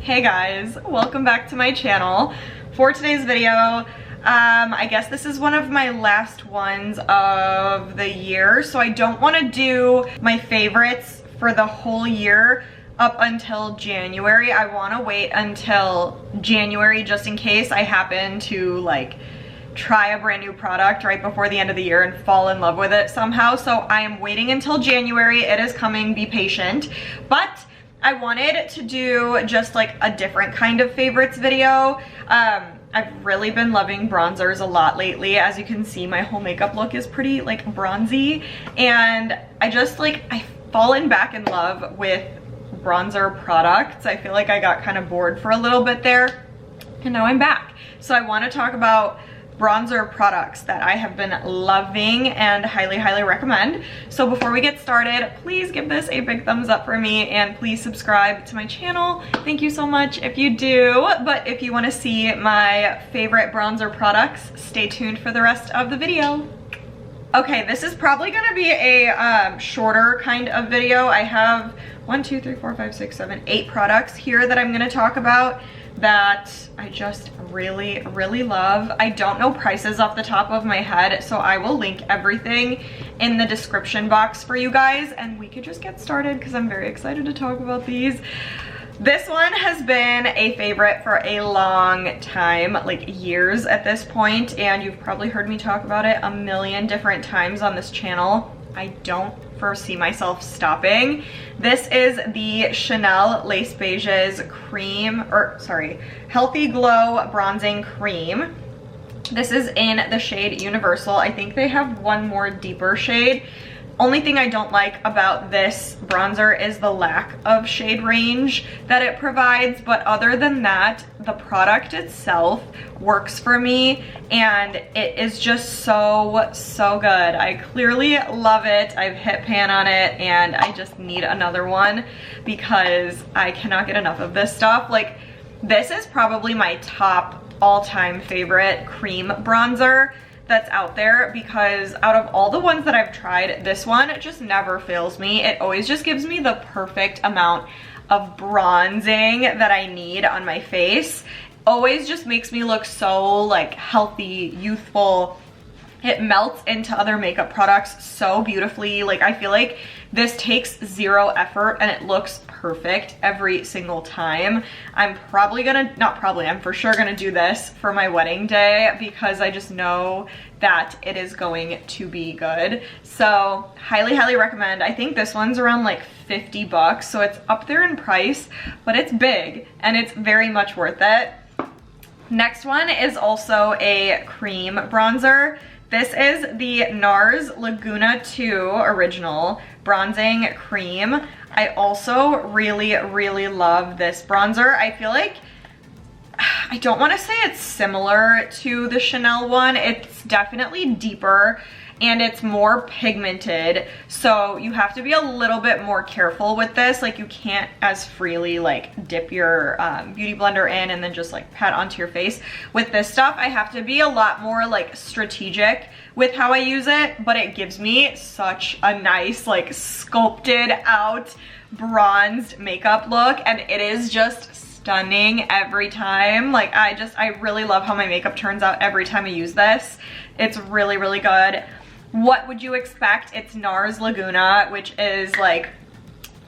Hey guys, welcome back to my channel. For today's video, I guess this is one of my last ones of the year, so I don't want to do my favorites for the whole year up until January. I want to wait until January just in case I happen to like try a brand new product right before the end of the year and fall in love with it somehow. So I am waiting until January. It is coming, be patient. But I wanted to do just like a different kind of favorites video. I've really been loving bronzers a lot lately. As you can see, my whole makeup look is pretty like bronzy, and I've fallen back in love with bronzer products. I feel like I got kind of bored for a little bit there, and now I'm back. So I want to talk about bronzer products that I have been loving and highly recommend. So before we get started, please give this a big thumbs up for me and please subscribe to my channel. Thank you so much if you do. But if you want to see my favorite bronzer products, stay tuned for the rest of the video. Okay, this is probably gonna be a shorter kind of video. I have 8 products here that I'm gonna talk about that I just really love. I don't know prices off the top of my head, so I will link everything in the description box for you guys, and we could just get started because I'm very excited to talk about these. This one has been a favorite for a long time, like years at this point, and you've probably heard me talk about it a million different times on this channel. I don't foresee myself stopping. This is the Chanel Lace Beiges Healthy Glow Bronzing Cream. This is in the shade Universal. I think they have one more deeper shade. Only thing I don't like about this bronzer is the lack of shade range that it provides, but other than that, the product itself works for me and it is just so good. I clearly love it. I've hit pan on it and I just need another one because I cannot get enough of this stuff. Like, this is probably my top all-time favorite cream bronzer that's out there, because out of all the ones that I've tried, this one just never fails me. It always just gives me the perfect amount of bronzing that I need on my face. Always just makes me look so like healthy, youthful. It melts into other makeup products so beautifully. Like, I feel like this takes zero effort and it looks perfect every single time. I'm for sure gonna do this for my wedding day because I just know that it is going to be good. So highly recommend. I think this one's around like 50 bucks, so it's up there in price, but it's big and it's very much worth it. Next one is also a cream bronzer. This is the Nars Laguna 2 Original Bronzing Cream. I also really love this bronzer. I feel like, I don't want to say it's similar to the Chanel one. It's definitely deeper and it's more pigmented, so you have to be a little bit more careful with this. Like, you can't as freely like dip your beauty blender in and then just like pat onto your face. With this stuff, I have to be a lot more like strategic with how I use it, but it gives me such a nice like sculpted out bronzed makeup look, and it is just stunning every time. Like, I really love how my makeup turns out every time I use this. It's really good. What would you expect? It's Nars Laguna, which is like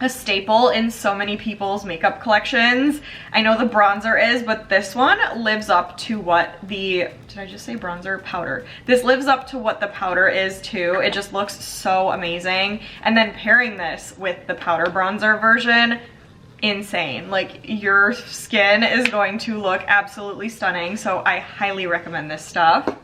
a staple in so many people's makeup collections. I know the bronzer is, but this one lives up to what the, did I just say bronzer? Powder. This lives up to what the powder is too. It just looks so amazing. And then pairing this with the powder bronzer version, insane. Like, your skin is going to look absolutely stunning. So I highly recommend this stuff.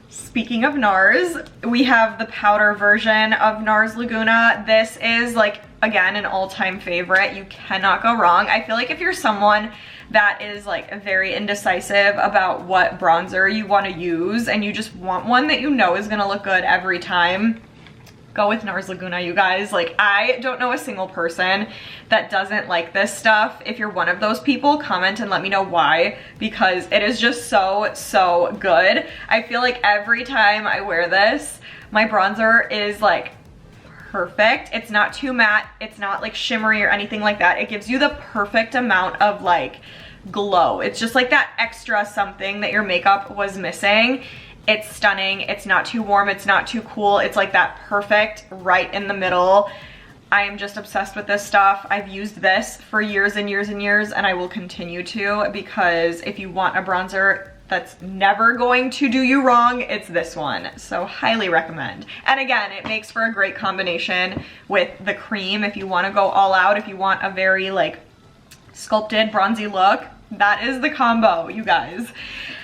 Speaking of Nars, we have the powder version of Nars Laguna. This is like, again, an all-time favorite. You cannot go wrong. I feel like if you're someone that is like very indecisive about what bronzer you want to use and you just want one that you know is gonna look good every time, go with Nars Laguna, you guys. Like, I don't know a single person that doesn't like this stuff. If you're one of those people, comment and let me know why, because it is just so good. I feel like every time I wear this, my bronzer is like perfect. It's not too matte. It's not like shimmery or anything like that. It gives you the perfect amount of like glow. It's just like that extra something that your makeup was missing. It's stunning. It's not too warm. It's not too cool. It's like that perfect right in the middle. I am just obsessed with this stuff. I've used this for years and years and years, and I will continue to, because if you want a bronzer that's never going to do you wrong, it's this one. So highly recommend. And again, it makes for a great combination with the cream if you want to go all out, if you want a very like sculpted bronzy look. That is the combo, you guys.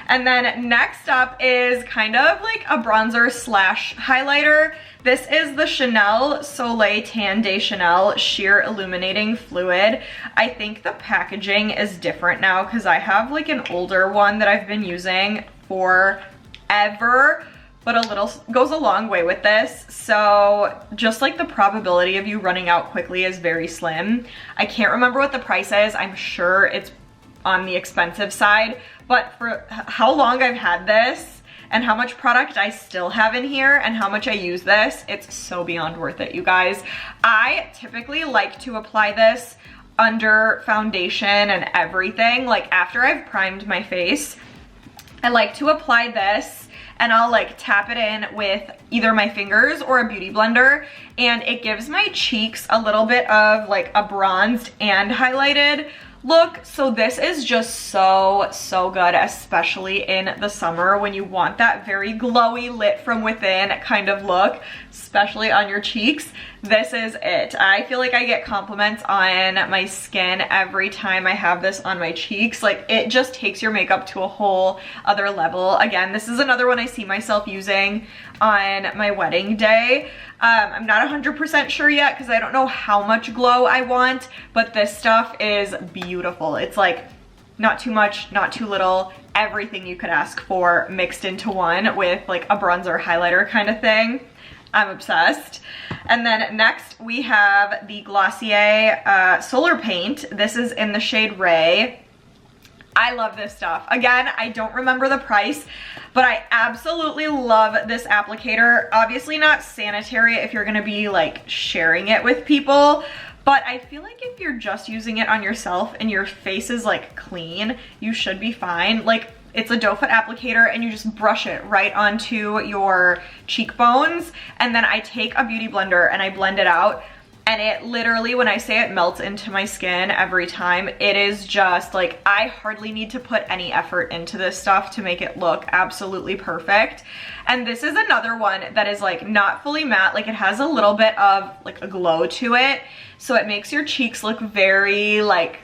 And then next up is kind of like a bronzer slash highlighter. This is the Chanel Soleil Tan de Chanel Sheer Illuminating Fluid. I think the packaging is different now because I have like an older one that I've been using forever, but a little goes a long way with this. So just like the probability of you running out quickly is very slim. I can't remember what the price is. I'm sure it's on the expensive side, but for how long I've had this and how much product I still have in here and how much I use this, it's so beyond worth it, you guys. I typically like to apply this under foundation and everything. Like after I've primed my face, I like to apply this and I'll like tap it in with either my fingers or a beauty blender, and it gives my cheeks a little bit of like a bronzed and highlighted look. So this is just so good, especially in the summer when you want that very glowy lit from within kind of look, especially on your cheeks. This is it. I feel like I get compliments on my skin every time I have this on my cheeks. Like it just takes your makeup to a whole other level. Again, this is another one I see myself using on my wedding day. I'm not 100% sure yet because I don't know how much glow I want, but this stuff is beautiful. It's like not too much, not too little, everything you could ask for mixed into one with like a bronzer highlighter kind of thing. I'm obsessed. And then next we have the Glossier Solar Paint. This is in the shade Ray. I love this stuff. Again, I don't remember the price, but I absolutely love this applicator. Obviously not sanitary if you're gonna be like sharing it with people, but I feel like if you're just using it on yourself and your face is like clean, you should be fine. Like it's a doe foot applicator and you just brush it right onto your cheekbones, and then I take a beauty blender and I blend it out. And it literally, when I say it melts into my skin every time, it is just like, I hardly need to put any effort into this stuff to make it look absolutely perfect. And this is another one that is like not fully matte, like it has a little bit of like a glow to it. So it makes your cheeks look very like,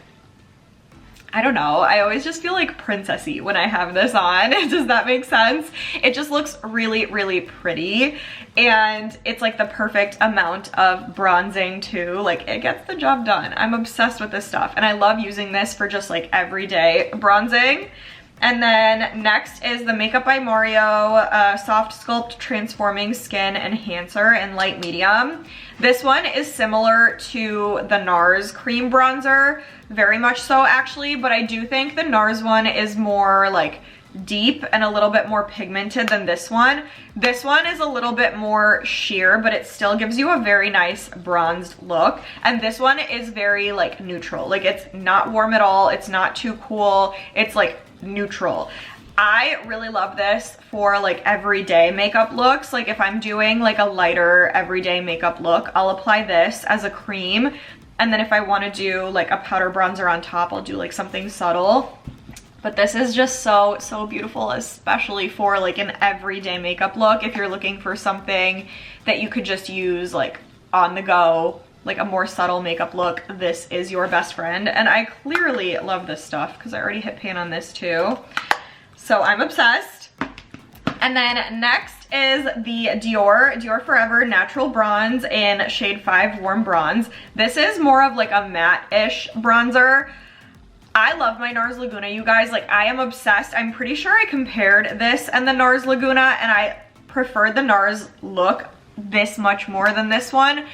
I don't know, I always just feel like princessy when I have this on. Does that make sense? It just looks really, really pretty. And it's like the perfect amount of bronzing too. Like it gets the job done. I'm obsessed with this stuff. And I love using this for just like everyday bronzing. And then next is the Makeup by Mario Soft Sculpt Transforming Skin Enhancer in light medium. This one is similar to the Nars cream bronzer, very much so actually, but I do think the Nars one is more like deep and a little bit more pigmented than this one. This one is a little bit more sheer, but it still gives you a very nice bronzed look. And this one is very like neutral. Like it's not warm at all. It's not too cool. It's like neutral. I really love this for like everyday makeup looks. Like if I'm doing like a lighter everyday makeup look, I'll apply this as a cream. And then if I want to do like a powder bronzer on top, I'll do like something subtle. But this is just so beautiful, especially for like an everyday makeup look. If you're looking for something that you could just use like on the go, like a more subtle makeup look, this is your best friend. And I clearly love this stuff because I already hit pan on this too. So I'm obsessed. And then next is the Dior Forever Natural Bronze in shade 5 Warm Bronze. This is more of like a matte-ish bronzer. I love my Nars Laguna, you guys. Like I am obsessed. I'm pretty sure I compared this and the Nars Laguna, and I preferred the Nars look this much more than this one.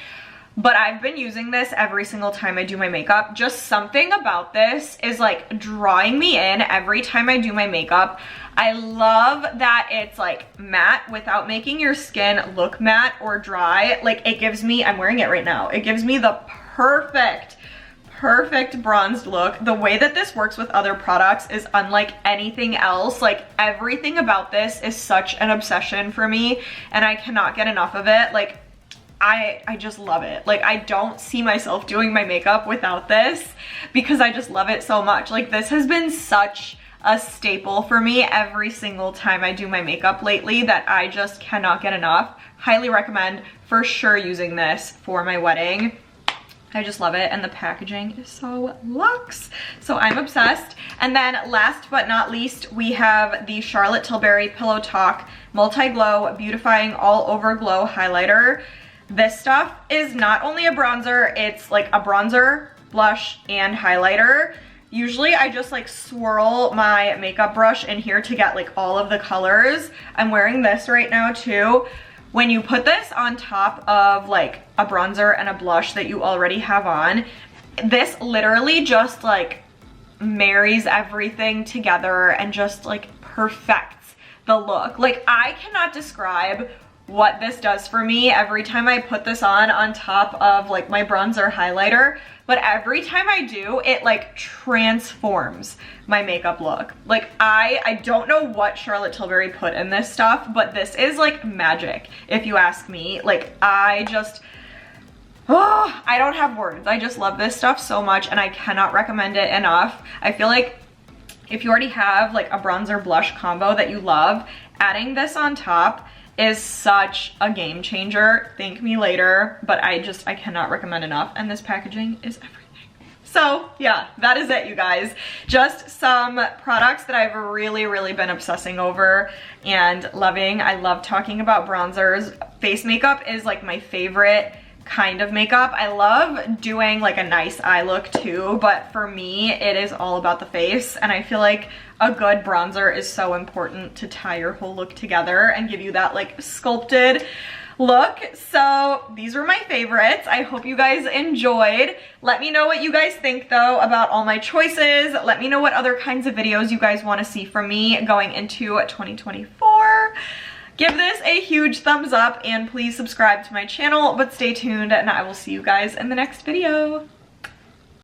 but I've been using this every single time I do my makeup. Just something about this is like drawing me in every time I do my makeup. I love that it's like matte without making your skin look matte or dry. Like it gives me, I'm wearing it right now, it gives me the perfect bronzed look. The way that this works with other products is unlike anything else. Like everything about this is such an obsession for me and I cannot get enough of it. Like I just love it. Like I don't see myself doing my makeup without this because I just love it so much. Like this has been such a staple for me every single time I do my makeup lately that I just cannot get enough. Highly recommend for sure using this for my wedding. I just love it and the packaging is so luxe. So I'm obsessed. And then last but not least, we have the Charlotte Tilbury Pillow Talk Multi-Glow Beautifying All Over Glow Highlighter. This stuff is not only a bronzer, it's like a bronzer, blush, and highlighter. Usually I just like swirl my makeup brush in here to get like all of the colors. I'm wearing this right now too. When you put this on top of like a bronzer and a blush that you already have on, this literally just like marries everything together and just like perfects the look. Like I cannot describe what this does for me every time I put this on top of like my bronzer highlighter, but every time I do, it like transforms my makeup look. Like I don't know what Charlotte Tilbury put in this stuff, but this is like magic if you ask me. Like I don't have words. I just love this stuff so much and I cannot recommend it enough. I feel like if you already have like a bronzer blush combo that you love, adding this on top is such a game changer. Thank me later, but I cannot recommend enough. And this packaging is everything. So yeah, that is it, you guys. Just some products that I've really been obsessing over and loving. I love talking about bronzers. Face makeup is like my favorite kind of makeup. I love doing like a nice eye look too, but for me, it is all about the face. And I feel like a good bronzer is so important to tie your whole look together and give you that like sculpted look. So these were my favorites. I hope you guys enjoyed. Let me know what you guys think though about all my choices. Let me know what other kinds of videos you guys want to see from me going into 2024. Give this a huge thumbs up and please subscribe to my channel, but stay tuned and I will see you guys in the next video.